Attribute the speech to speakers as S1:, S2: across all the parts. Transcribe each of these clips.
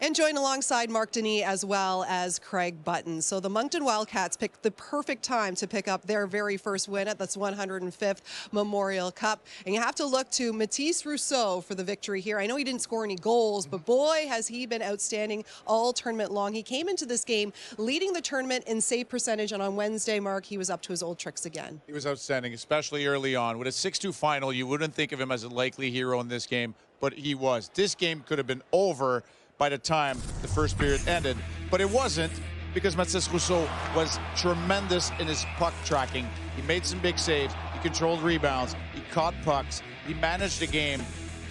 S1: And join alongside Mark Denis as well as Craig Button. So the Moncton Wildcats picked the perfect time to pick up their very first win at this 105th Memorial Cup. And you have to look to Mathis Rousseau for the victory here. I know he didn't score any goals, but boy, has he been outstanding all tournament long. He came into this game leading the tournament in save percentage, and on Wednesday, Mark, he was up to his old tricks again.
S2: He was outstanding, especially early on. With a 6-2 final, you wouldn't think of him as a likely hero in this game, but he was. This game could have been over by the time the first period ended, but it wasn't, because Mathis Rousseau was tremendous in his puck tracking. He made some big saves, he controlled rebounds, he caught pucks, he managed the game.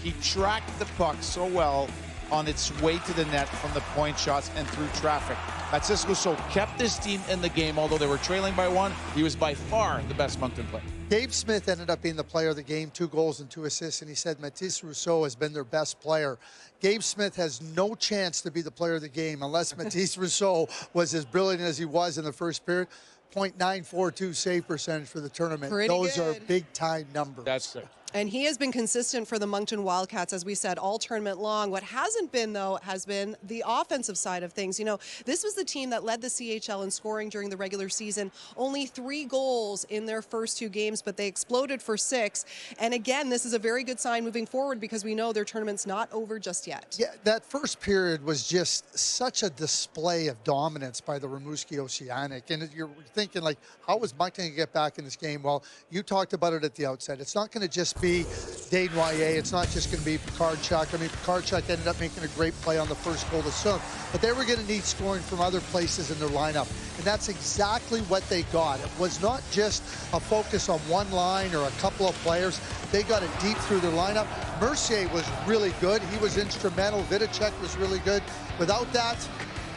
S2: He tracked the puck so well on its way to the net from the point shots and through traffic. Mathis Rousseau kept his team in the game, although they were trailing by one. He was by far the best Moncton player.
S3: Gabe Smith ended up being the player of the game, 2 goals and 2 assists, and he said Mathis Rousseau has been their best player. Gabe Smith has no chance to be the player of the game unless Mathis Rousseau was as brilliant as he was in the first period. .942 save percentage for the tournament. Those are big-time numbers.
S2: That's it.
S1: And he has been consistent for the Moncton Wildcats, as we said, all tournament long. What hasn't been, though, has been the offensive side of things. You know, this was the team that led the CHL in scoring during the regular season. Only 3 goals in their first 2 games, but they exploded for 6. And again, this is a very good sign moving forward, because we know their tournament's not over just yet.
S3: Yeah, that first period was just such a display of dominance by the Rimouski Oceanic. And you're thinking, like, how was Moncton going to get back in this game? Well, you talked about it at the outset. It's not going to just be Desnoyers. It's not just going to be Picarchuk. I mean, Picarchuk ended up making a great play on the first goal to Sung, but they were going to need scoring from other places in their lineup, and that's exactly what they got. It was not just a focus on one line or a couple of players. They got it deep through their lineup. Mercier was really good. He was instrumental. Vidicek was really good. Without that,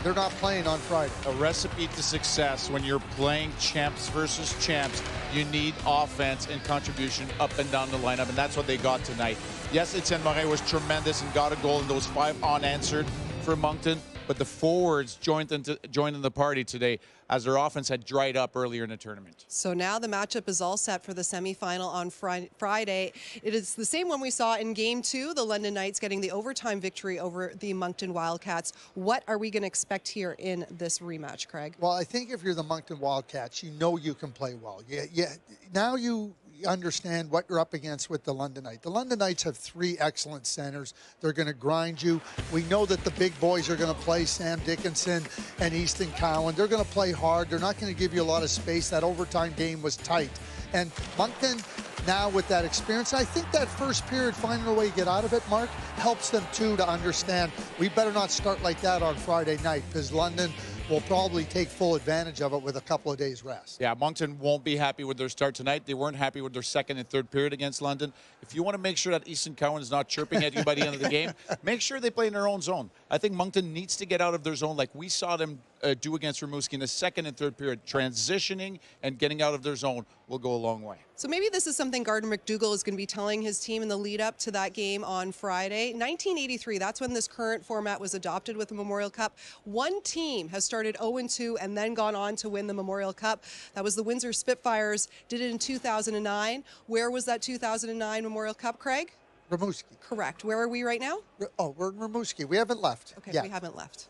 S3: they're not playing on Friday.
S2: A recipe to success when you're playing champs versus champs. You need offense and contribution up and down the lineup, and that's what they got tonight. Yes, Etienne Morin was tremendous and got a goal in those 5 unanswered for Moncton, but the forwards joined in the party today as their offense had dried up earlier in the tournament.
S1: So now the matchup is all set for the semifinal on Friday. It is the same one we saw in Game 2, the London Knights getting the overtime victory over the Moncton Wildcats. What are we going to expect here in this rematch, Craig?
S3: Well, I think if you're the Moncton Wildcats, you know you can play well. Now you understand what you're up against with the London Knights. The London Knights have 3 excellent centers. They're going to grind you. We know that the big boys are going to play, Sam Dickinson and Easton Cowan. They're going to play hard. They're not going to give you a lot of space. That overtime game was tight. And Moncton, now with that experience, I think that first period, finding a way to get out of it, Mark, helps them too to understand we better not start like that on Friday night, because London will probably take full advantage of it with a couple of days rest.
S2: Yeah, Moncton won't be happy with their start tonight. They weren't happy with their second and third period against London. If you want to make sure that Easton Cowan is not chirping at you by the end of the game, make sure they play in their own zone. I think Moncton needs to get out of their zone like we saw them do against Rimouski in the second and third period. Transitioning and getting out of their zone will go a long way.
S1: So maybe this is something Gardner McDougall is going to be telling his team in the lead up to that game on Friday. 1983, that's when this current format was adopted with the Memorial Cup. One team has started 0-2 and then gone on to win the Memorial Cup. That was the Windsor Spitfires, did it in 2009. Where was that 2009 Memorial Cup, Craig?
S3: Rimouski.
S1: Correct. Where are we right now?
S3: Oh, we're in Rimouski. We haven't left.
S1: Okay,
S3: yet.
S1: We haven't left.